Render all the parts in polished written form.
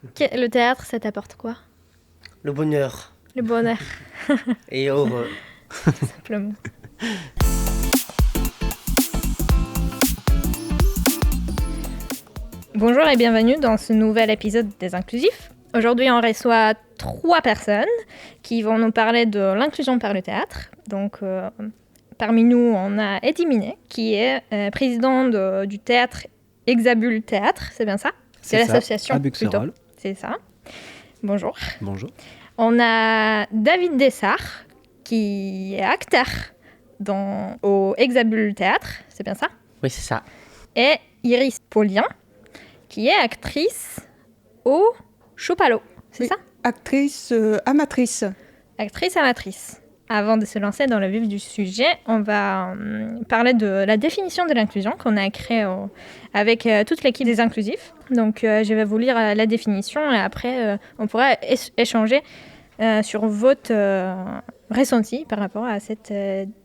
Le théâtre, ça t'apporte quoi? Le bonheur Le bonheur, et heureux. simplement. Bonjour et bienvenue dans ce nouvel épisode des Inclusifs. Aujourd'hui, on reçoit 3 personnes qui vont nous parler de l'inclusion par le théâtre. Donc, parmi nous, on a Eddy Minet, qui est président du théâtre Exabule Théâtre, c'est bien ça? C'est l'association à Buxerolles. plutôt. C'est ça. Bonjour. Bonjour. On a David Dessart, qui est acteur au Exabule Théâtre, c'est bien ça? Oui, c'est ça. Et Iris Paulien, qui est actrice au Choupalo, c'est Oui. ça? Actrice amatrice. Actrice amatrice. Avant de se lancer dans le vif du sujet, on va parler de la définition de l'inclusion qu'on a créée avec toute l'équipe des inclusifs. Donc, je vais vous lire la définition et après, on pourra échanger sur votre ressenti par rapport à cette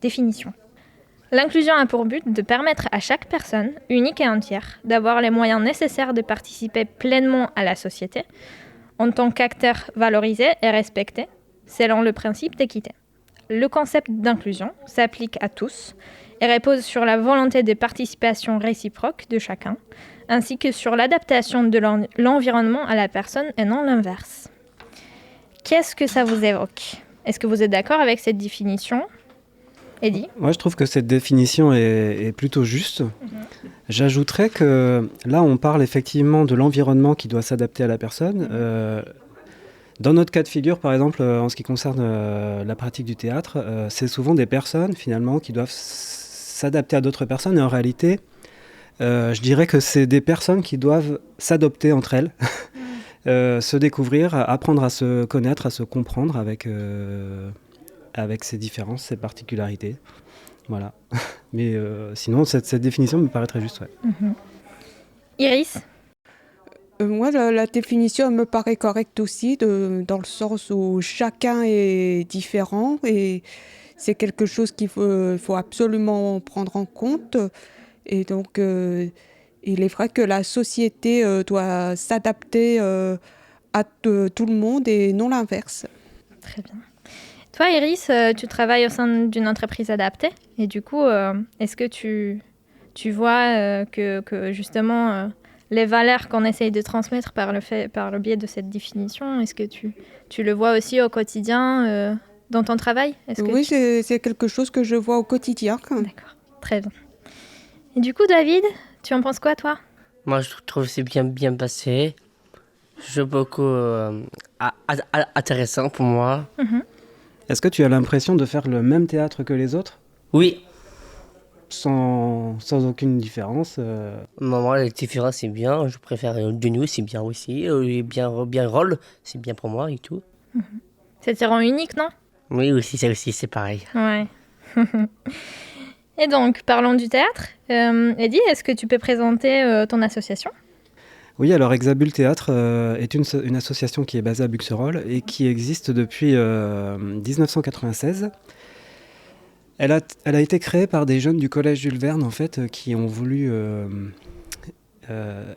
définition. L'inclusion a pour but de permettre à chaque personne, unique et entière, d'avoir les moyens nécessaires de participer pleinement à la société, en tant qu'acteur valorisé et respecté, selon le principe d'équité. Le concept d'inclusion s'applique à tous et repose sur la volonté de participation réciproque de chacun, ainsi que sur l'adaptation de l'environnement à la personne et non l'inverse. Qu'est-ce que ça vous évoque? Est-ce que vous êtes d'accord avec cette définition? Eddy? Moi, je trouve que cette définition est plutôt juste. J'ajouterais que là, on parle effectivement de l'environnement qui doit s'adapter à la personne. Dans notre cas de figure, par exemple, en ce qui concerne la pratique du théâtre, c'est souvent des personnes, finalement, qui doivent s'adapter à d'autres personnes. Et en réalité, je dirais que c'est des personnes qui doivent s'adopter entre elles, se découvrir, apprendre à se connaître, à se comprendre avec ses différences, ses particularités. Voilà. Mais sinon, cette définition me paraît très juste. Ouais. Iris? Moi, la définition elle me paraît correcte aussi, dans le sens où chacun est différent et c'est quelque chose qu'il faut absolument prendre en compte. Et donc, il est vrai que la société doit s'adapter à tout le monde et non l'inverse. Très bien. Toi, Iris, tu travailles au sein d'une entreprise adaptée et du coup, est-ce que tu vois que justement les valeurs qu'on essaye de transmettre par le biais de cette définition, est-ce que tu le vois aussi au quotidien dans ton travail? Oui, c'est quelque chose que je vois au quotidien. D'accord, très bien. Et du coup, David, tu en penses quoi, toi? Moi, je trouve que c'est bien passé. C'est beaucoup intéressant pour moi. Est-ce que tu as l'impression de faire le même théâtre que les autres, Oui, sans aucune différence moi, les différences, c'est bien. Je préfère de nous, c'est bien aussi. Et bien rôle, c'est bien pour moi et tout. Ça te rend unique, non? Oui, aussi, ça aussi, c'est pareil. Ouais. Et donc, parlons du théâtre. Eddy, est-ce que tu peux présenter ton association? Oui, alors Exabule Théâtre est une association qui est basée à Buxerolles et qui existe depuis 1996. Elle a été créée par des jeunes du collège Jules Verne, en fait, qui ont voulu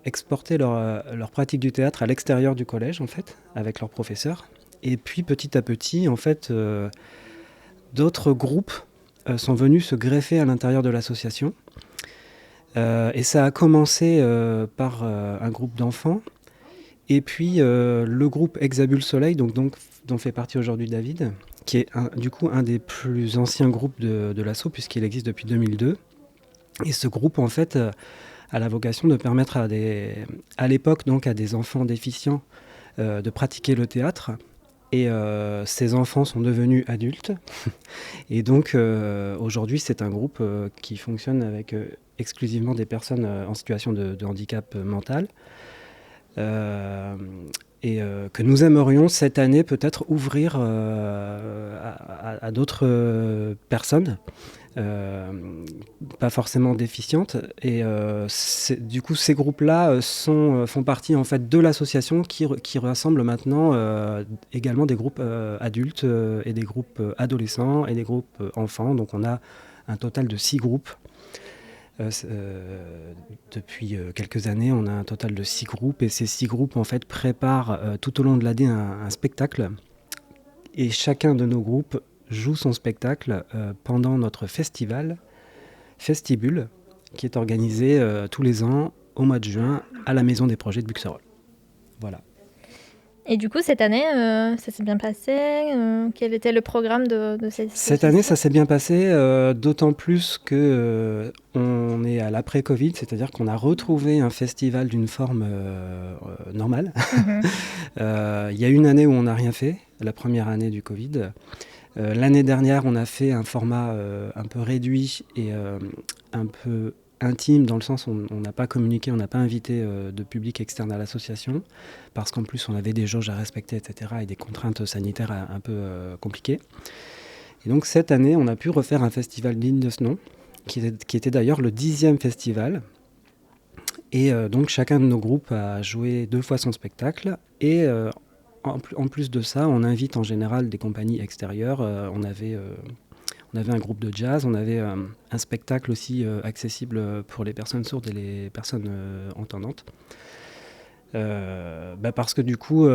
exporter leur pratique du théâtre à l'extérieur du collège, en fait, avec leurs professeurs. Et puis, petit à petit, en fait, d'autres groupes sont venus se greffer à l'intérieur de l'association. Et ça a commencé par un groupe d'enfants. Et puis, le groupe Exabule Soleil, dont fait partie aujourd'hui David, qui est du coup un des plus anciens groupes de l'asso, puisqu'il existe depuis 2002. Et ce groupe, en fait, a la vocation de permettre à l'époque, donc, à des enfants déficients de pratiquer le théâtre. Et ces enfants sont devenus adultes. Et donc, aujourd'hui, c'est un groupe qui fonctionne avec exclusivement des personnes en situation de handicap mental. Et que nous aimerions cette année peut-être ouvrir à d'autres personnes, pas forcément déficientes. Et du coup, ces groupes-là font partie en fait de l'association qui rassemble maintenant également des groupes adultes et des groupes adolescents et des groupes enfants. Donc on a un total de 6 groupes. Depuis quelques années, on a un total de 6 groupes et ces 6 groupes en fait préparent tout au long de l'année un spectacle et chacun de nos groupes joue son spectacle pendant notre festival Festibule qui est organisé tous les ans au mois de juin à la Maison des Projets de Buxerolles. Voilà. Et du coup, cette année, ça s'est bien passé. Quel était le programme de cette année, ça s'est bien passé, d'autant plus que on est à l'après-Covid, c'est-à-dire qu'on a retrouvé un festival d'une forme normale. Il y a une année où on n'a rien fait, la première année du Covid. L'année dernière, on a fait un format un peu réduit et un peu intime, dans le sens où on n'a pas communiqué, on n'a pas invité de public externe à l'association, parce qu'en plus on avait des jauges à respecter, etc., et des contraintes sanitaires un peu compliquées. Et donc cette année, on a pu refaire un festival digne de ce nom, qui était d'ailleurs le 10e festival. Et donc chacun de nos groupes a joué 2 fois son spectacle, et en plus de ça, on invite en général des compagnies extérieures. On avait un groupe de jazz, on avait un spectacle aussi accessible pour les personnes sourdes et les personnes entendantes. Parce que du coup,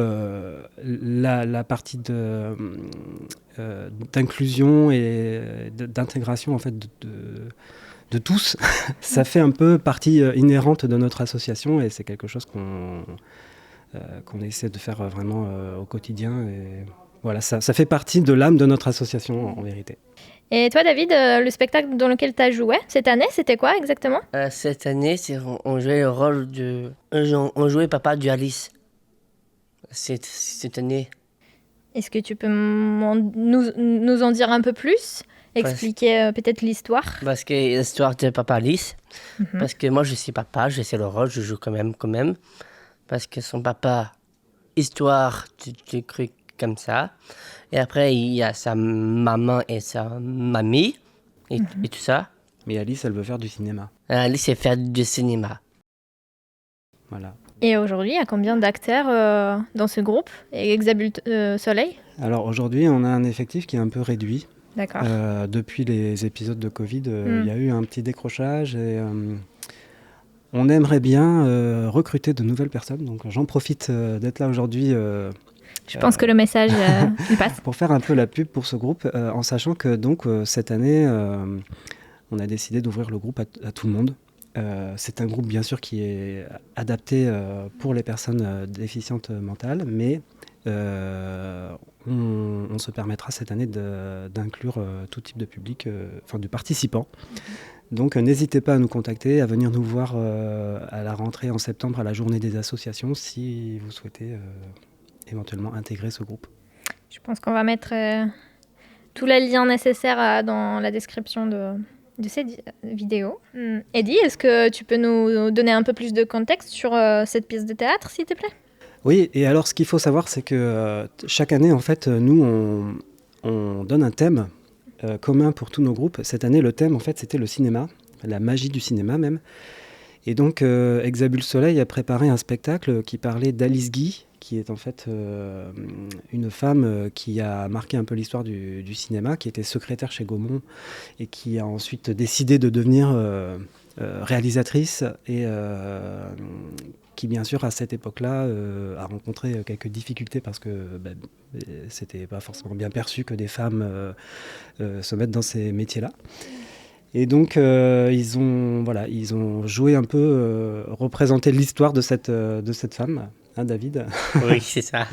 la partie d'inclusion et d'intégration en fait, de tous, ça fait un peu partie inhérente de notre association et c'est quelque chose qu'on essaie de faire vraiment au quotidien. Et voilà, ça fait partie de l'âme de notre association en vérité. Et toi, David, le spectacle dans lequel tu as joué cette année, c'était quoi exactement ? Cette année, on jouait le rôle on jouait papa du Alice. Cette année. Est-ce que tu peux nous en dire un peu plus ? Expliquer peut-être l'histoire ? Parce que l'histoire de papa Alice. Parce que moi, je suis papa, je sais le rôle, je joue quand même. Parce que son papa, histoire du truc comme ça. Et après, il y a sa maman et sa mamie et tout ça. Mais Alice, elle veut faire du cinéma. Alice, elle fait du cinéma. Voilà. Et aujourd'hui, il y a combien d'acteurs dans ce groupe ? Et Exabule Soleil ? Alors aujourd'hui, on a un effectif qui est un peu réduit. D'accord. Depuis les épisodes de Covid, il y a eu un petit décrochage et on aimerait bien recruter de nouvelles personnes. Donc j'en profite d'être là aujourd'hui. Je pense que le message il passe. Pour faire un peu la pub pour ce groupe, en sachant que donc cette année, on a décidé d'ouvrir le groupe à tout le monde. C'est un groupe bien sûr qui est adapté pour les personnes déficientes mentales, mais on se permettra cette année d'inclure tout type de public, de participants. Donc n'hésitez pas à nous contacter, à venir nous voir à la rentrée en septembre à la journée des associations si vous souhaitez éventuellement intégrer ce groupe. Je pense qu'on va mettre tous les liens nécessaires dans la description de cette vidéo. Eddie, est-ce que tu peux nous donner un peu plus de contexte sur cette pièce de théâtre, s'il te plaît ? Oui, et alors ce qu'il faut savoir, c'est que chaque année, en fait, nous, on donne un thème commun pour tous nos groupes. Cette année, le thème, en fait, c'était le cinéma, la magie du cinéma même. Et donc, Exabule Soleil a préparé un spectacle qui parlait d'Alice Guy, qui est en fait une femme qui a marqué un peu l'histoire du cinéma, qui était secrétaire chez Gaumont et qui a ensuite décidé de devenir réalisatrice et qui bien sûr à cette époque-là a rencontré quelques difficultés parce que c'était pas forcément bien perçu que des femmes se mettent dans ces métiers-là. Et donc ils ont joué un peu, représenté l'histoire de cette femme. Hein, David. Oui, c'est ça.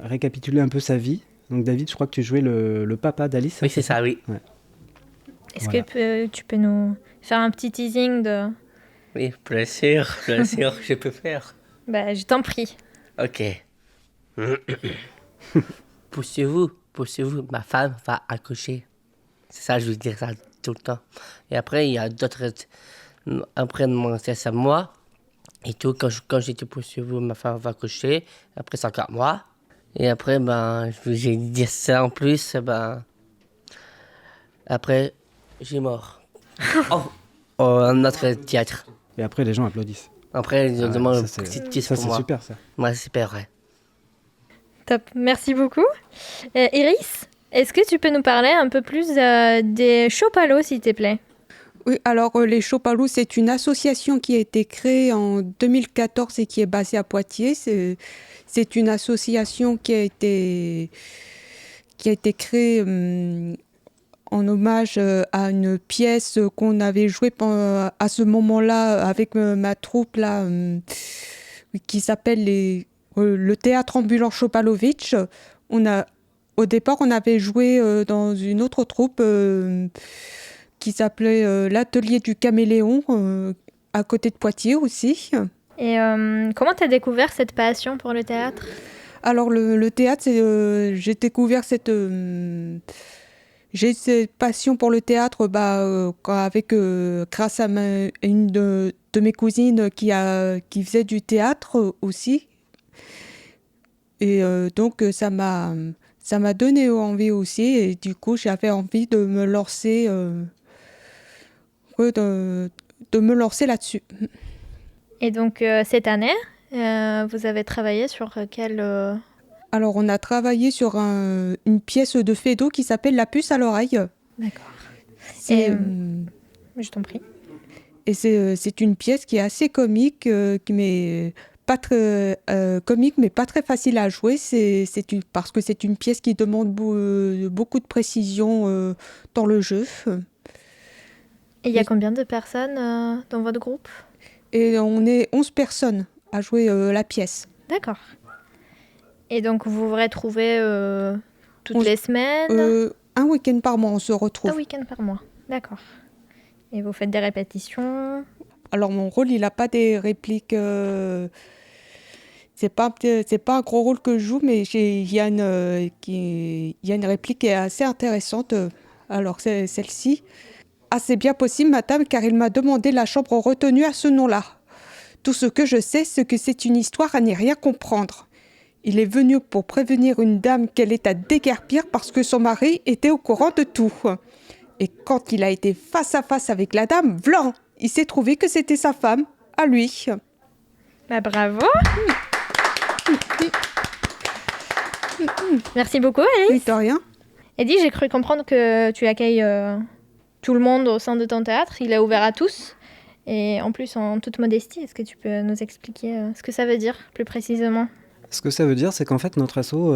Récapituler un peu sa vie. Donc David, je crois que tu jouais le papa d'Alice. Oui, c'est ça, oui. Ouais. Est-ce que tu peux nous faire un petit teasing de... Oui, bien sûr, je peux faire. Je t'en prie. Ok. Poussez-vous, ma femme va accoucher. C'est ça, je veux dire ça tout le temps. Et après, il y a d'autres... Après, c'est à moi. Et tout, quand j'étais poussez-vous, ma femme va accoucher. Après, c'est encore moi. Et après, j'ai dit ça en plus, après, j'ai mort. Notre théâtre. Et après, les gens applaudissent. Après, ils demandent un petit kiss pour moi. C'est super, ça. Moi, c'est super, ouais. Top, merci beaucoup. Iris, est-ce que tu peux nous parler un peu plus des Chopalo, s'il te plaît ? Oui, alors les Chopalous, c'est une association qui a été créée en 2014 et qui est basée à Poitiers. C'est une association qui a été créée en hommage à une pièce qu'on avait jouée à ce moment-là avec ma troupe là, qui s'appelle le théâtre ambulant Chopalovitch. Au départ, on avait joué dans une autre troupe qui s'appelait l'Atelier du Caméléon, à côté de Poitiers aussi. Et comment tu as découvert cette passion pour le théâtre ? Alors le théâtre, j'ai découvert j'ai cette passion pour le théâtre grâce à une de mes cousines qui faisait du théâtre aussi. Et donc ça m'a donné envie aussi. Et du coup, j'avais envie de me lancer, là-dessus. Et donc cette année, vous avez travaillé sur quel... Alors, on a travaillé sur une pièce de Feydeau qui s'appelle La puce à l'oreille. D'accord. C'est, Je t'en prie. Et c'est une pièce qui est assez comique, mais pas très comique, mais pas très facile à jouer. Parce que c'est une pièce qui demande beaucoup de précision dans le jeu. Et il y a combien de personnes dans votre groupe ? Et on est 11 personnes à jouer la pièce. D'accord. Et donc vous vous retrouvez toutes les semaines ? Un week-end par mois, on se retrouve. Un week-end par mois, d'accord. Et vous faites des répétitions ? Alors mon rôle, il n'a pas des répliques. C'est pas un gros rôle que je joue, mais il y a une réplique qui est assez intéressante. Alors c'est celle-ci. Ah, c'est bien possible, madame, car il m'a demandé la chambre retenue à ce nom-là. Tout ce que je sais, c'est que c'est une histoire à n'y rien comprendre. Il est venu pour prévenir une dame qu'elle est à déguerpir parce que son mari était au courant de tout. Et quand il a été face à face avec la dame, vlan, il s'est trouvé que c'était sa femme, à lui. Bah bravo. Merci beaucoup, Alice. Oui, de rien. Eddie, j'ai cru comprendre que tu accueilles tout le monde au sein de ton théâtre. Il est ouvert à tous. Et en plus, en toute modestie, est-ce que tu peux nous expliquer ce que ça veut dire plus précisément ? Ce que ça veut dire, c'est qu'en fait, notre asso,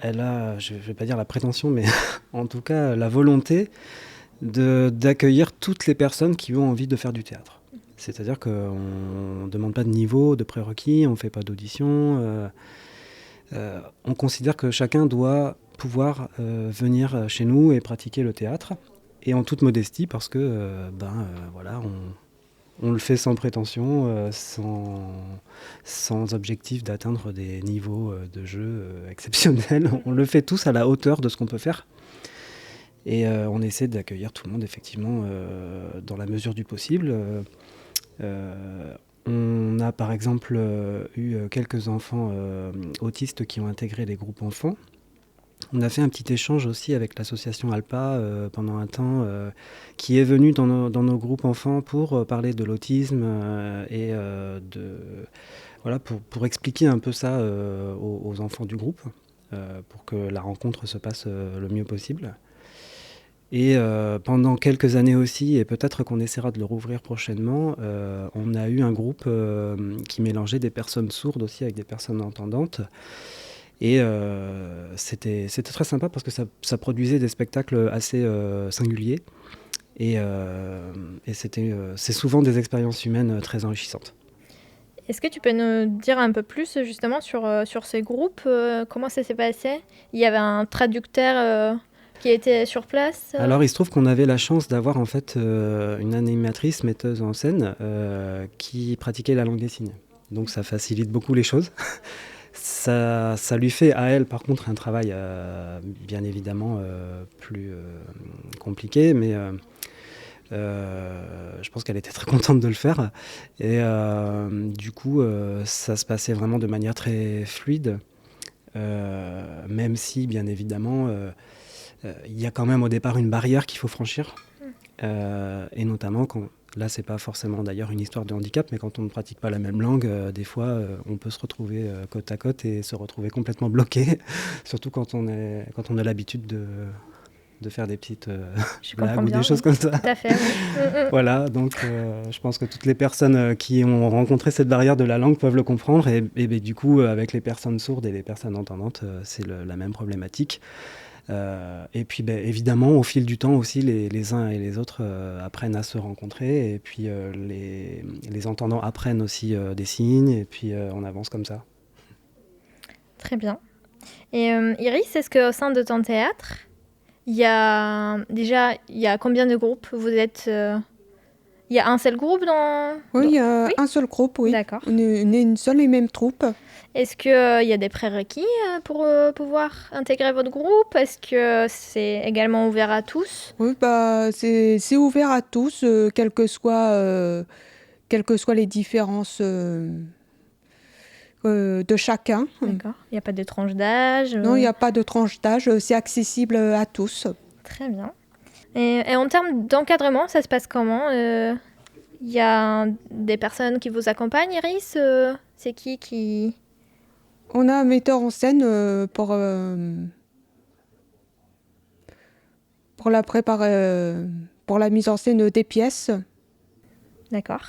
elle a, je ne vais pas dire la prétention, mais en tout cas la volonté d'accueillir toutes les personnes qui ont envie de faire du théâtre. C'est-à-dire qu'on ne demande pas de niveau, de prérequis, on ne fait pas d'audition. On considère que chacun doit pouvoir venir chez nous et pratiquer le théâtre. Et en toute modestie, parce que voilà, on le fait sans prétention, sans objectif d'atteindre des niveaux de jeu exceptionnels. On le fait tous à la hauteur de ce qu'on peut faire. Et on essaie d'accueillir tout le monde, effectivement, dans la mesure du possible. On a par exemple eu quelques enfants autistes qui ont intégré les groupes enfants. On a fait un petit échange aussi avec l'association Alpa pendant un temps, qui est venue dans nos groupes enfants pour parler de l'autisme et voilà, pour expliquer un peu ça aux enfants du groupe, pour que la rencontre se passe le mieux possible. Et pendant quelques années aussi, et peut-être qu'on essaiera de le rouvrir prochainement, on a eu un groupe qui mélangeait des personnes sourdes aussi avec des personnes entendantes. Et c'était très sympa parce que ça produisait des spectacles assez singuliers. Et c'est souvent des expériences humaines très enrichissantes. Est-ce que tu peux nous dire un peu plus justement sur ces groupes ? Comment ça s'est passé ? Il y avait un traducteur qui était sur place ? Alors il se trouve qu'on avait la chance d'avoir en fait une animatrice, metteuse en scène, qui pratiquait la langue des signes. Donc ça facilite beaucoup les choses. Ça lui fait à elle par contre un travail bien évidemment plus compliqué, mais je pense qu'elle était très contente de le faire. Et du coup ça se passait vraiment de manière très fluide, même si bien évidemment il y a quand même au départ une barrière qu'il faut franchir, et notamment quand... Là, c'est pas forcément d'ailleurs une histoire de handicap, mais quand on ne pratique pas la même langue, des fois, on peut se retrouver côte à côte et se retrouver complètement bloqué, surtout quand on a l'habitude de faire des petites Je blagues comprends ou bien, des choses oui. comme ça. Tout à fait, oui. Voilà, donc je pense que toutes les personnes qui ont rencontré cette barrière de la langue peuvent le comprendre. Et du coup, avec les personnes sourdes et les personnes entendantes, c'est la même problématique. Et puis évidemment, au fil du temps aussi, les uns et les autres apprennent à se rencontrer. Et puis les entendants apprennent aussi des signes. Et puis on avance comme ça. Très bien. Et Iris, est-ce qu'au sein de ton théâtre, il y a combien de groupes vous êtes Il y a un seul groupe dans... Oui, il y a Oui. un seul groupe, oui. D'accord. On est une seule et même troupe. Est-ce qu'il y a des prérequis pour pouvoir intégrer votre groupe? Est-ce que c'est également ouvert à tous? Oui, c'est ouvert à tous, quelles que soient les différences de chacun. D'accord. Il n'y a pas de tranche d'âge? Non, il n'y a pas de tranche d'âge, c'est accessible à tous. Très bien. Et en termes d'encadrement, ça se passe comment? Il y a des personnes qui vous accompagnent, Iris? C'est qui... On a un metteur en scène pour la mise en scène des pièces. D'accord.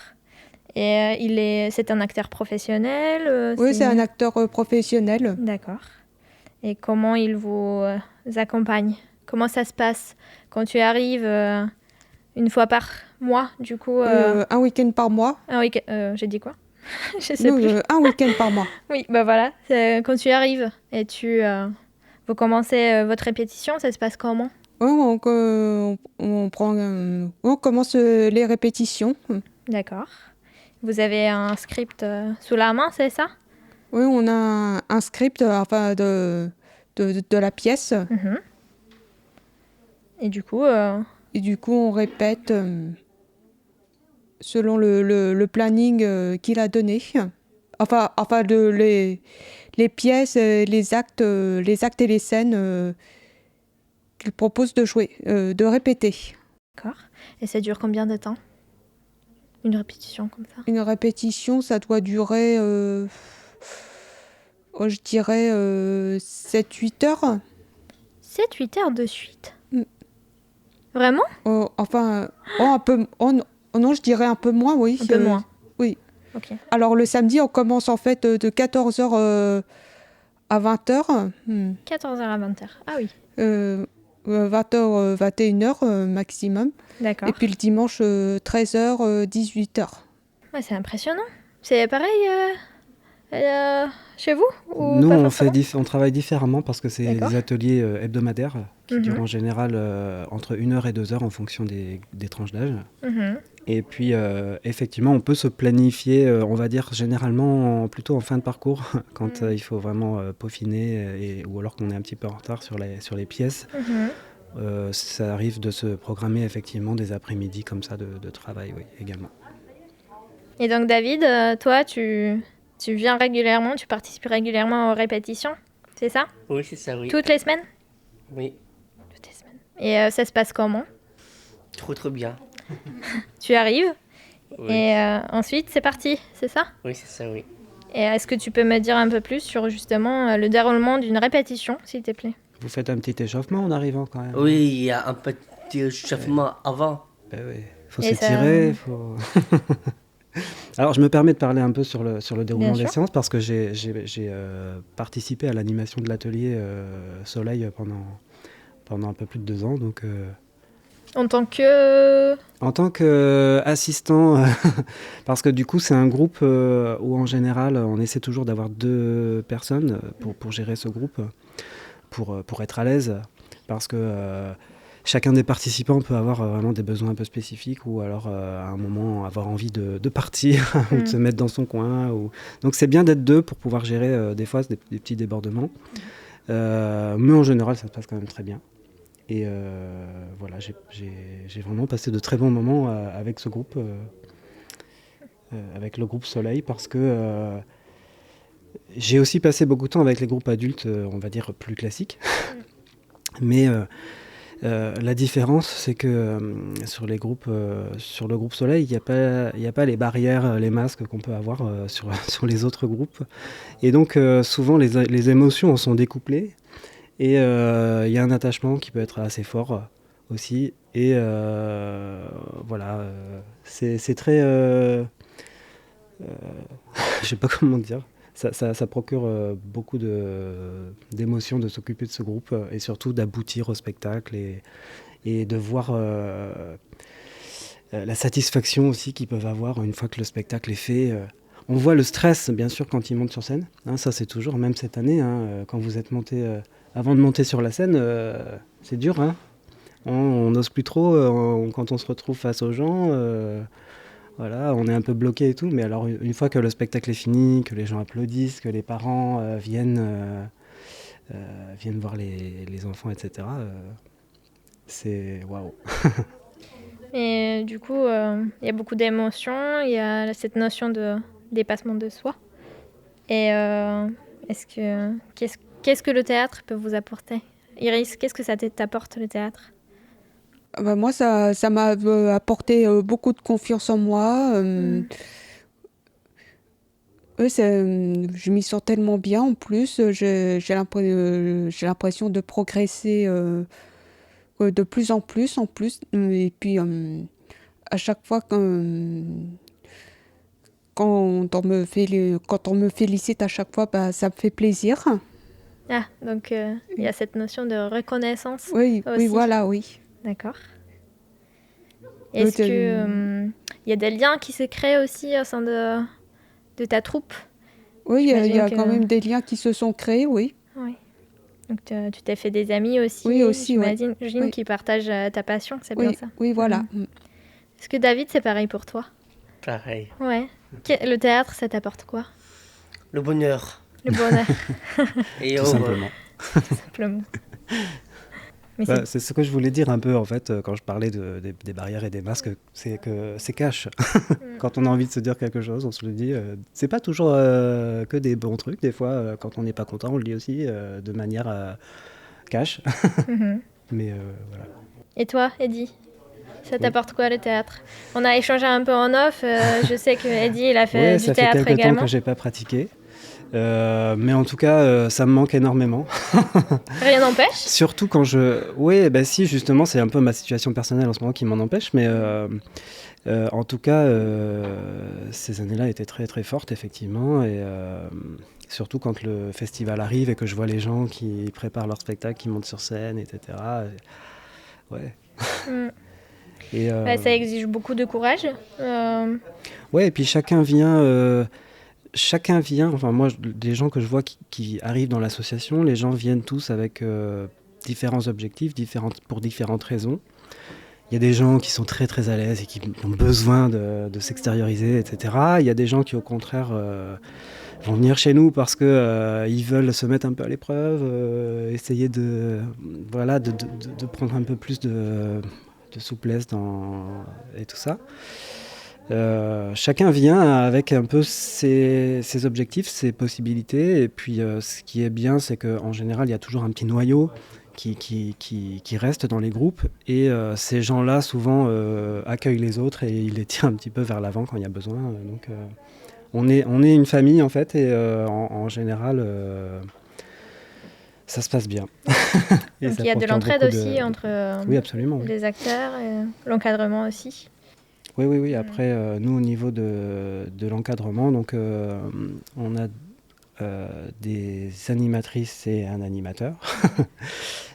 Et c'est un acteur professionnel? Oui, c'est un acteur professionnel. D'accord. Et comment il vous accompagne? Comment ça se passe quand tu arrives une fois par mois, du coup Un week-end par mois. un week-end, j'ai dit quoi? Je sais Non, plus. un week-end par mois. Oui, bah voilà. Quand tu arrives et vous commencez votre répétition, ça se passe comment? Oui, on commence les répétitions. D'accord. Vous avez un script sous la main, c'est ça? Oui, on a un script de la pièce. Mhm. Et du coup, Et du coup, on répète selon le planning qu'il a donné. Les pièces, les actes et les scènes qu'il propose de jouer, de répéter. d'accord. Et ça dure combien de temps? Une répétition comme ça? Une répétition, ça doit durer, je dirais, 7-8 heures. 7-8 heures de suite? Mm. Vraiment? Un peu, non, je dirais un peu moins, oui. Un peu moins? Oui. Ok. Alors le samedi, on commence en fait de 14h à 20h. 14h à 20h. Ah oui. 20h, 21h maximum. D'accord. Et puis le dimanche, 13h, 18h. Ouais, c'est impressionnant. C'est pareil chez vous ou Nous, pas on forcément? travaille différemment parce que c'est D'accord. des ateliers hebdomadaires qui Mhm. durent en général entre 1 heure et 2 heures en fonction des tranches d'âge. Mhm. Et puis, effectivement, on peut se planifier, on va dire, généralement plutôt en fin de parcours, quand il faut vraiment peaufiner, ou alors qu'on est un petit peu en retard sur les pièces. Mhm. Ça arrive de se programmer effectivement des après-midi comme ça de travail, oui, également. Et donc David, toi, tu viens régulièrement, tu participes régulièrement aux répétitions, c'est ça? Oui, c'est ça, oui. Toutes les semaines? Oui, Toutes les semaines. Et ça se passe comment? trop bien. Tu arrives Oui, et ensuite c'est parti, c'est ça? oui, c'est ça, oui. Et est-ce que tu peux me dire un peu plus sur justement le déroulement d'une répétition, s'il te plaît? Vous faites un petit échauffement en arrivant quand même? Oui, il y a un petit échauffement avant. Ben oui, faut Et ça- s'étirer, faut... Alors, je me permets de parler un peu sur le déroulement Bien des sûr. séances parce que j'ai participé à l'animation de l'atelier Soleil pendant un peu plus de 2 ans. Donc, En tant que... en tant qu'assistant, parce que du coup, c'est un groupe où en général, on essaie toujours d'avoir 2 personnes pour gérer ce groupe, pour être à l'aise, parce que chacun des participants peut avoir vraiment des besoins un peu spécifiques ou alors à un moment avoir envie de partir ou de se mettre dans son coin. Donc c'est bien d'être 2 pour pouvoir gérer des fois des petits débordements. Mais en général, ça se passe quand même très bien. Et voilà, j'ai vraiment passé de très bons moments avec ce groupe, avec le groupe Soleil, parce que j'ai aussi passé beaucoup de temps avec les groupes adultes, on va dire plus classiques. Mais la différence, c'est que sur le groupe Soleil, il n'y a pas les barrières, les masques qu'on peut avoir sur les autres groupes. Et donc, souvent, les émotions en sont découplées. Et il y a un attachement qui peut être assez fort aussi. Et voilà, c'est très... je sais pas comment dire. Ça procure beaucoup d'émotions de s'occuper de ce groupe et surtout d'aboutir au spectacle et de voir la satisfaction aussi qu'ils peuvent avoir une fois que le spectacle est fait. On voit le stress, bien sûr, quand ils montent sur scène. Hein, ça, c'est toujours, même cette année, hein, quand vous êtes monté, avant de monter sur la scène, c'est dur. Hein. On n'ose plus trop quand on se retrouve face aux gens. Voilà, on est un peu bloqué et tout. Mais alors, une fois que le spectacle est fini, que les gens applaudissent, que les parents viennent voir les enfants, etc., c'est waouh. Et du coup, il y a beaucoup d'émotions, il y a cette notion de dépassement de soi. Et qu'est-ce que le théâtre peut vous apporter? Iris, qu'est-ce que ça t'apporte le théâtre? Moi, ça m'a apporté beaucoup de confiance en moi. Je m'y sens tellement bien en plus. J'ai l'impression de progresser de plus en plus en plus. Et puis, à chaque fois quand on me félicite à chaque fois, bah, ça me fait plaisir. Ah, donc il y a cette notion de reconnaissance Oui, aussi. oui, voilà, oui. D'accord. Est-ce que il y a des liens qui se créent aussi au sein de ta troupe? Oui, il y a J'imagine quand même des liens qui se sont créés, oui. Oui. Donc tu t'es fait des amis aussi, Oui, aussi, j'imagine, oui. qui partagent ta passion, c'est Oui, bien ça? oui, voilà. Est-ce que David, c'est pareil pour toi? Pareil. Ouais. Le théâtre, ça t'apporte quoi? Le bonheur. Le bonheur, Et Tout simplement. tout simplement. Mais Bah, c'est ce que je voulais dire un peu en fait quand je parlais des barrières et des masques, c'est que c'est cash. Quand on a envie de se dire quelque chose, on se le dit. C'est pas toujours que des bons trucs. Des fois, quand on n'est pas content, on le dit aussi de manière cash. Mhm. Mais voilà. Et toi, Eddie, ça t'apporte quoi le théâtre? On a échangé un peu en off. Je sais que Eddie, il a fait Ouais, du ça fait théâtre quelques temps également. que j'ai pas pratiqué. Mais en tout cas, ça me manque énormément. Rien n'empêche. Surtout quand je... Oui, bah si, justement, c'est un peu ma situation personnelle en ce moment qui m'en empêche, mais en tout cas, ces années-là étaient très très fortes, effectivement, et surtout quand le festival arrive et que je vois les gens qui préparent leur spectacle, qui montent sur scène, etc. Ouais. Mm. Et, Ouais, ça exige beaucoup de courage. ouais, et puis chacun vient, enfin moi, des gens que je vois qui arrivent dans l'association, les gens viennent tous avec différents objectifs, pour différentes raisons. Il y a des gens qui sont très très à l'aise et qui ont besoin de s'extérioriser, etc. Il y a des gens qui au contraire vont venir chez nous parce que ils veulent se mettre un peu à l'épreuve, essayer voilà, de prendre un peu plus de souplesse et tout ça. Chacun vient avec un peu ses objectifs, ses possibilités. Et puis, ce qui est bien, c'est qu'en général, il y a toujours un petit noyau qui reste dans les groupes. Et ces gens-là, souvent, accueillent les autres et ils les tirent un petit peu vers l'avant quand il y a besoin. Donc, on est une famille, en fait. Et en général, ça se passe bien. Et Donc ça il y a de procure l'entraide beaucoup aussi entre Oui, absolument. Oui. les acteurs et l'encadrement aussi. Oui. Après, nous, au niveau de l'encadrement, donc, on a des animatrices et un animateur.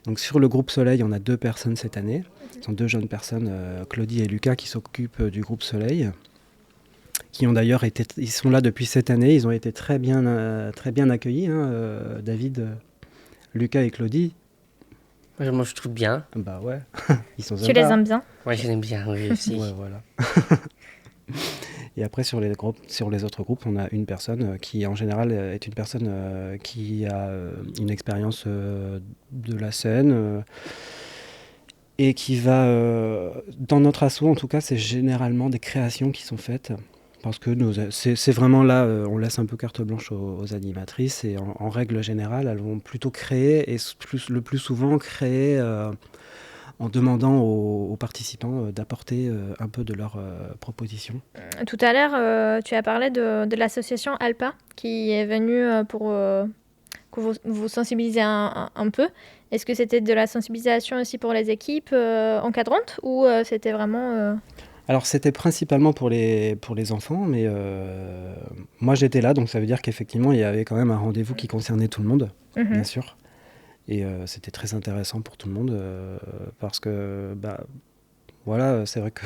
Donc, sur le groupe Soleil, on a 2 personnes cette année. Ce sont 2 jeunes personnes, Claudie et Lucas, qui s'occupent du groupe Soleil, qui ont d'ailleurs ils sont là depuis cette année. Ils ont été très bien accueillis, hein, David, Lucas et Claudie. Moi, je trouve bien. Bah ouais, ils sont Tu les sympas. aimes bien? Moi, je l'aime bien, oui, aussi. Ouais, voilà. Et après, sur les autres groupes, on a une personne qui, en général, est une personne qui a une expérience de la scène et qui va... dans notre asso, en tout cas, c'est généralement des créations qui sont faites. Parce que c'est vraiment là, on laisse un peu carte blanche aux animatrices et en règle générale, elles vont plutôt créer et le plus souvent créer en demandant aux participants d'apporter un peu de leur proposition. Tout à l'heure, tu as parlé de l'association Alpa qui est venue pour que vous sensibilisez un peu. Est-ce que c'était de la sensibilisation aussi pour les équipes encadrantes ou c'était vraiment... Alors c'était principalement pour les enfants, mais moi j'étais là, donc ça veut dire qu'effectivement il y avait quand même un rendez-vous qui concernait tout le monde, bien sûr. Et c'était très intéressant pour tout le monde, parce que voilà, c'est vrai que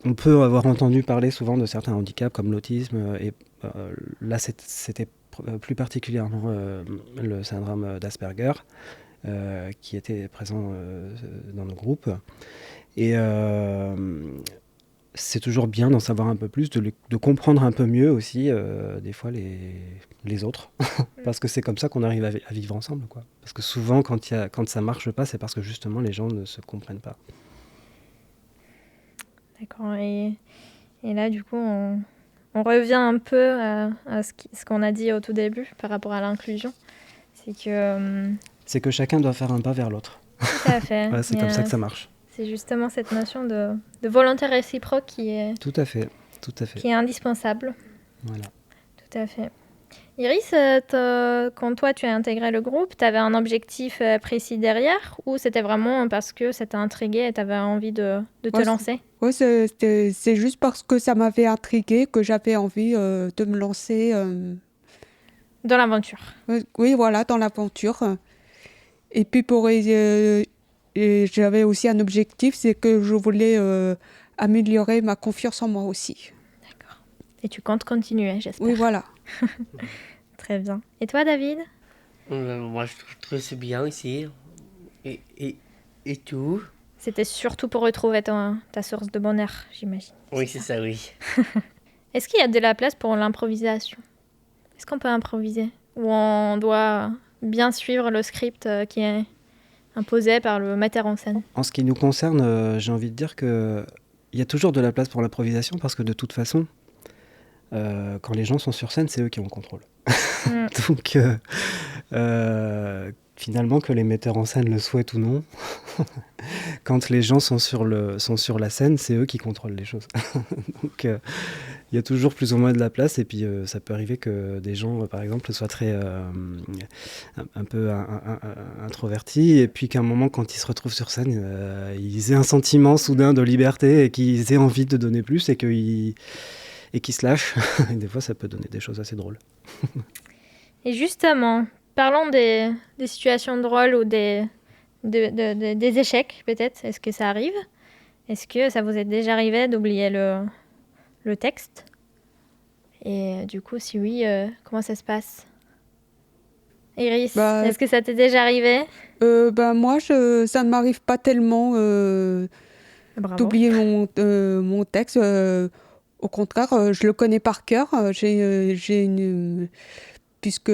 on peut avoir entendu parler souvent de certains handicaps comme l'autisme, et là c'était plus particulièrement le syndrome d'Asperger qui était présent dans nos groupes. Et c'est toujours bien d'en savoir un peu plus, de comprendre un peu mieux aussi des fois les autres, parce que c'est comme ça qu'on arrive à vivre ensemble, quoi. Parce que souvent quand ça marche pas, c'est parce que justement les gens ne se comprennent pas. D'accord. Et là, du coup, on revient un peu à ce qu'on a dit au tout début par rapport à l'inclusion. C'est que chacun doit faire un pas vers l'autre. Tout à fait. Ouais, c'est comme ça que ça marche. C'est justement cette notion de volonté réciproque qui est indispensable. Voilà. Tout à fait. Iris, quand toi tu as intégré le groupe, tu avais un objectif précis derrière ou c'était vraiment parce que ça t'a intrigué et tu avais envie de te lancer? Oui, c'est juste parce que ça m'avait intrigué que j'avais envie de me lancer. Dans l'aventure. Oui, voilà, dans l'aventure. Et puis j'avais aussi un objectif, c'est que je voulais améliorer ma confiance en moi aussi. D'accord. Et tu comptes continuer, j'espère. Oui, voilà. Très bien. Et toi, David? Moi, je trouve que c'est bien ici. Et tout. C'était surtout pour retrouver ta source de bonheur, j'imagine. Oui, c'est ça, oui. Est-ce qu'il y a de la place pour l'improvisation? Est-ce qu'on peut improviser? Ou on doit bien suivre le script qui est imposé par le metteur en scène? En ce qui nous concerne, j'ai envie de dire qu'il y a toujours de la place pour l'improvisation, parce que de toute façon, quand les gens sont sur scène, c'est eux qui ont le contrôle. Donc, finalement, que les metteurs en scène le souhaitent ou non, quand les gens sont sur la scène, c'est eux qui contrôlent les choses. Donc, il y a toujours plus ou moins de la place, et puis ça peut arriver que des gens, par exemple, soient très un peu introvertis, et puis qu'à un moment, quand ils se retrouvent sur scène, ils aient un sentiment soudain de liberté, et qu'ils aient envie de donner plus, et qu'ils se lâchent. Et des fois, ça peut donner des choses assez drôles. Et justement, parlons des situations drôles ou des échecs, peut-être. Est-ce que ça arrive? Est-ce que ça vous est déjà arrivé d'oublier le texte? Et du coup, si oui, comment ça se passe? Iris, est-ce que ça t'est déjà arrivé? Moi, ça ne m'arrive pas tellement d'oublier mon texte. Au contraire, je le connais par cœur. Puisque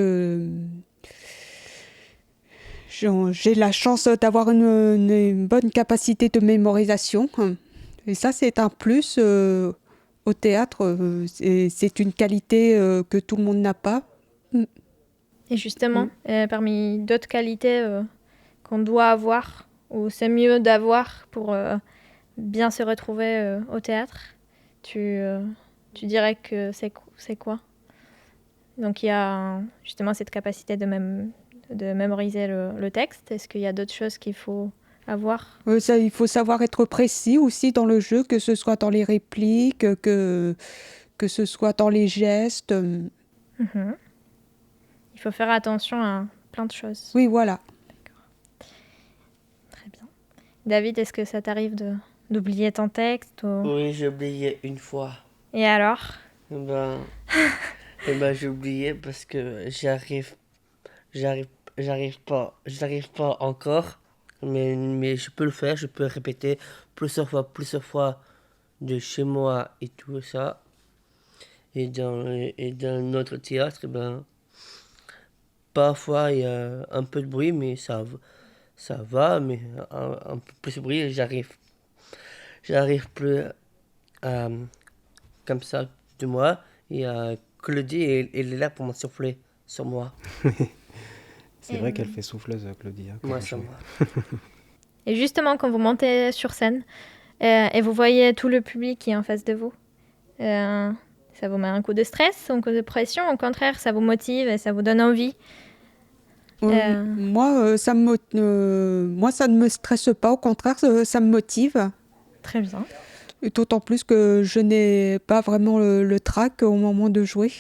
j'ai la chance d'avoir une bonne capacité de mémorisation. Et ça, c'est un plus au théâtre. C'est une qualité que tout le monde n'a pas. Et justement, parmi d'autres qualités qu'on doit avoir, ou c'est mieux d'avoir pour bien se retrouver au théâtre, tu dirais que c'est quoi? Donc il y a justement cette capacité de mémoriser le texte. Est-ce qu'il y a d'autres choses qu'il faut avoir? Il faut savoir être précis aussi dans le jeu, que ce soit dans les répliques, que ce soit dans les gestes. Il faut faire attention à plein de choses. Oui, voilà. D'accord. Très bien. David, est-ce que ça t'arrive d'oublier ton texte ou... Oui, j'ai oublié une fois. Et alors? J'ai oublié parce que j'arrive pas encore, mais je peux le faire, je peux répéter plusieurs fois de chez moi et tout ça. Et dans notre théâtre, parfois il y a un peu de bruit, mais ça va, mais un peu plus de bruit, j'arrive plus comme ça de moi. Et Claudie, elle est là pour me souffler sur moi. C'est vrai qu'elle fait souffleuse, Claudie. Moi, sur moi. Et justement, quand vous montez sur scène et vous voyez tout le public qui est en face de vous, Ça vous met un coup de stress, un coup de pression? Au contraire, ça vous motive et ça vous donne envie? Moi, ça ne me stresse pas. Au contraire, ça me motive. Très bien. Et d'autant plus que je n'ai pas vraiment le trac au moment de jouer.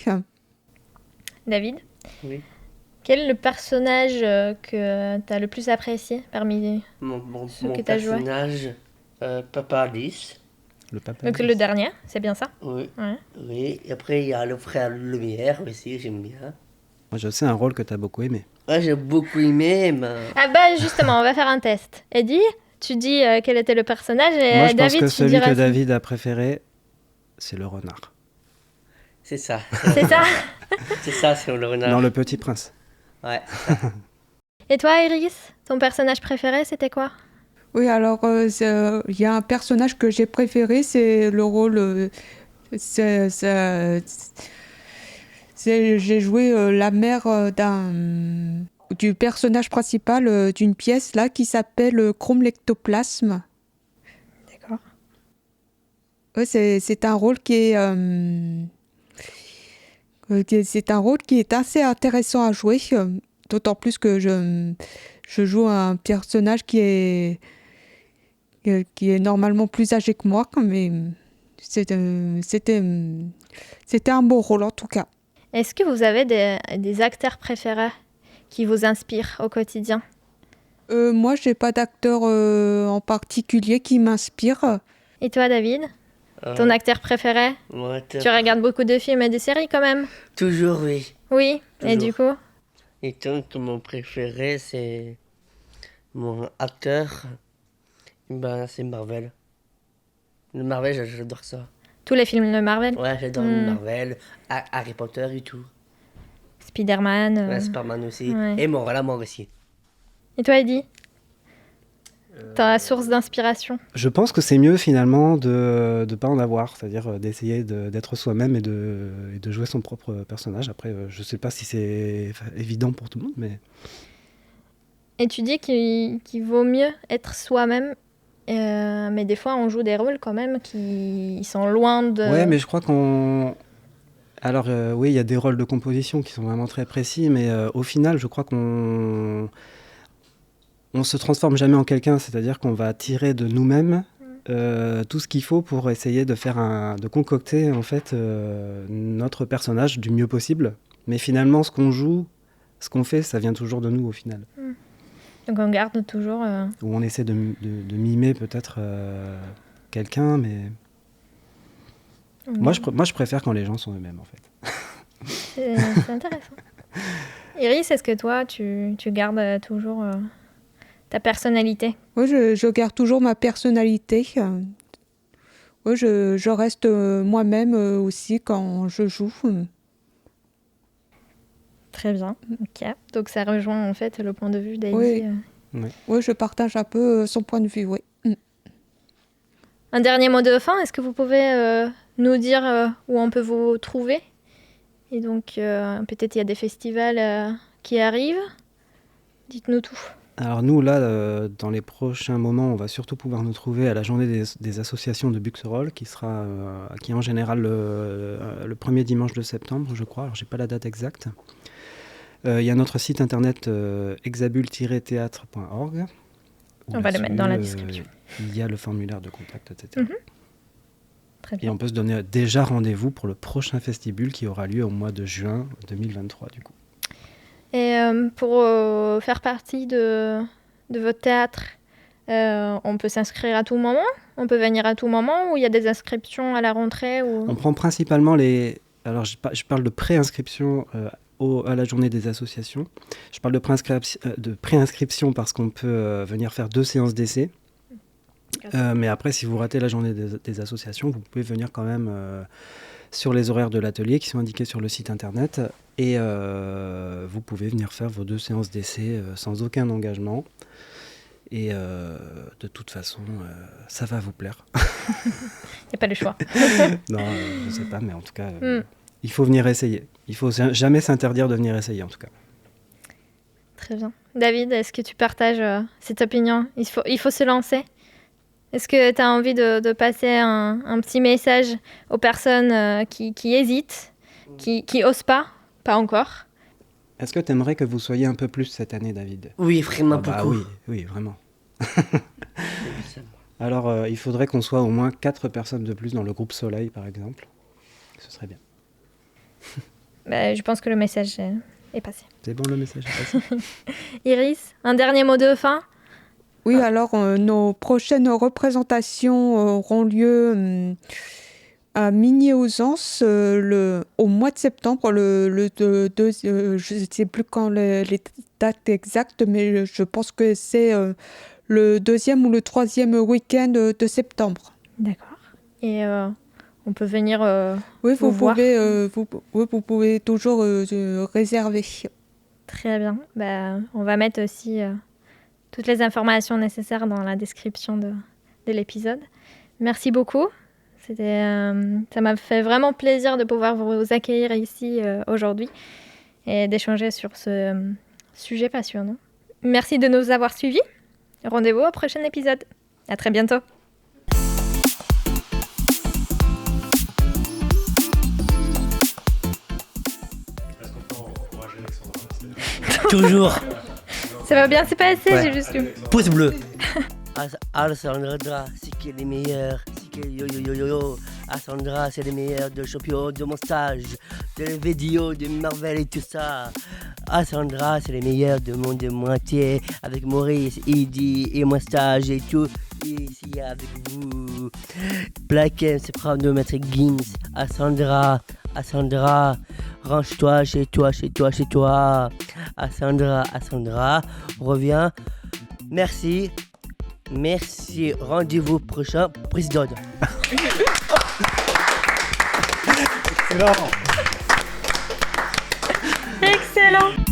David, Oui. quel est le personnage que tu as le plus apprécié parmi Mon ceux que tu as joué? personnage, Papa Alice. Le papa. Donc, le dernier, c'est bien ça? Oui. Ouais. Oui. Et après, il y a le frère Lumière aussi, j'aime bien. Moi, je sais un rôle que tu as beaucoup aimé. Ouais, j'ai beaucoup aimé, mais... Ah bah justement, on va faire un test. Eddie, tu dis quel était le personnage et Moi, je David, pense que tu celui diras que si- David a préféré, c'est le renard. C'est ça. C'est ça? C'est ça, c'est le renard. Dans Le Petit Prince. Ouais, c'est ça. Et toi, Iris, ton personnage préféré, c'était quoi? Oui, alors il y a un personnage que j'ai préféré, c'est le rôle. J'ai joué la mère du personnage principal d'une pièce là qui s'appelle Chrome l'ectoplasme. D'accord. Ouais, c'est un rôle c'est un rôle qui est assez intéressant à jouer, d'autant plus que je joue un personnage qui est normalement plus âgé que moi, mais c'était un beau rôle en tout cas. Est-ce que vous avez des acteurs préférés qui vous inspirent au quotidien? Moi, j'ai pas d'acteur en particulier qui m'inspire. Et toi, David, ton acteur préféré? Ouais, Tu regardes beaucoup de films et de séries quand même? toujours, oui. Oui. Et Toujours. du coup? Et donc, mon préféré, c'est... Mon acteur, ben, c'est Marvel. Le Marvel, j'adore ça. Tous les films de Marvel? Ouais, j'adore le Marvel, Harry Potter et tout. Spider-Man. Ouais, Spider-Man aussi. ouais. Et mon l'amour aussi. Et toi, Eddie? Ta source d'inspiration? Je pense que c'est mieux finalement de ne pas en avoir, c'est-à-dire d'essayer d'être soi-même et de jouer son propre personnage. Après, je ne sais pas si c'est évident pour tout le monde, mais Et tu dis qu'il vaut mieux être soi-même, mais des fois on joue des rôles quand même qui sont loin de... ouais, mais je crois qu'on... Alors oui, il y a des rôles de composition qui sont vraiment très précis, mais au final, je crois qu'on se transforme jamais en quelqu'un, c'est-à-dire qu'on va tirer de nous-mêmes tout ce qu'il faut pour essayer de concocter en fait notre personnage du mieux possible. Mais finalement, ce qu'on joue, ce qu'on fait, ça vient toujours de nous au final. Donc on garde toujours... Où on essaie de mimer peut-être quelqu'un, mais moi je préfère quand les gens sont eux-mêmes en fait. C'est intéressant. Iris, est-ce que toi, tu gardes toujours ta personnalité? Oui, je garde toujours ma personnalité. Oui, je reste moi-même aussi quand je joue. Très bien, ok. Donc ça rejoint en fait le point de vue d'Eddie. Oui. Oui, je partage un peu son point de vue, oui. Un dernier mot de fin, est-ce que vous pouvez nous dire où on peut vous trouver? Et donc peut-être il y a des festivals qui arrivent. Dites-nous tout. Alors nous, là, dans les prochains moments, on va surtout pouvoir nous trouver à la journée des associations de Buxerolles, qui est en général le premier dimanche de septembre, je crois. Alors, j'ai pas la date exacte. Il y a notre site internet hexabule-théâtre.org. On va le mettre dans la description. Il y a le formulaire de contact, etc. Très Et bien. on peut se donner déjà rendez-vous pour le prochain Festibule qui aura lieu au mois de juin 2023, du coup. Et pour faire partie de votre théâtre, on peut s'inscrire à tout moment? On peut venir à tout moment ou il y a des inscriptions à la rentrée ou... On prend principalement les... Alors, je parle de préinscription à la journée des associations. Je parle de préinscription parce qu'on peut venir faire 2 séances d'essai. Mais après, si vous ratez la journée des associations, vous pouvez venir quand même sur les horaires de l'atelier qui sont indiqués sur le site internet. Et vous pouvez venir faire vos 2 séances d'essai sans aucun engagement. Et de toute façon, ça va vous plaire. Il n'y a pas le choix. Non, je ne sais pas, mais en tout cas, il faut venir essayer. Il ne faut jamais s'interdire de venir essayer, en tout cas. Très bien. David, est-ce que tu partages cette opinion? Il faut se lancer. Est-ce que tu as envie de passer un petit message aux personnes qui hésitent, qui osent pas encore? Est-ce que tu aimerais que vous soyez un peu plus cette année, David? Oui, vraiment Bah beaucoup. oui, vraiment. Alors, il faudrait qu'on soit au moins 4 personnes de plus dans le groupe Soleil, par exemple. Ce serait bien. Je pense que le message est passé. C'est bon, le message est passé. Iris, un dernier mot de fin? Oui, alors nos prochaines représentations auront lieu à Migné-aux-Anses au mois de septembre. Je ne sais plus quand les dates exactes, mais je pense que c'est le 2e ou le 3e week-end de septembre. D'accord. Et on peut venir Oui, vous voir. vous pouvez toujours réserver. Très bien. On va mettre aussi toutes les informations nécessaires dans la description de l'épisode. Merci beaucoup. Ça m'a fait vraiment plaisir de pouvoir vous accueillir ici aujourd'hui et d'échanger sur ce sujet passionnant. Merci de nous avoir suivis. Rendez-vous au prochain épisode. À très bientôt. Toujours. Ça va bien se passer, Ouais. j'ai juste eu. Pouce bleu. Alessandra, c'est qui est les meilleurs. C'est qui yo yo yo yo yo. Alessandra, c'est les meilleurs de champion de mon stage, de les vidéos de Marvel et tout ça. Alessandra, c'est les meilleurs de mon de moitié avec Maurice, Idi et mon stage et tout. Ici avec vous. Black M, c'est prof de maître Gims. Alessandra, range-toi chez toi, chez toi, chez toi. Alessandra, reviens. Merci, rendez-vous prochain, président. Excellent. Excellent.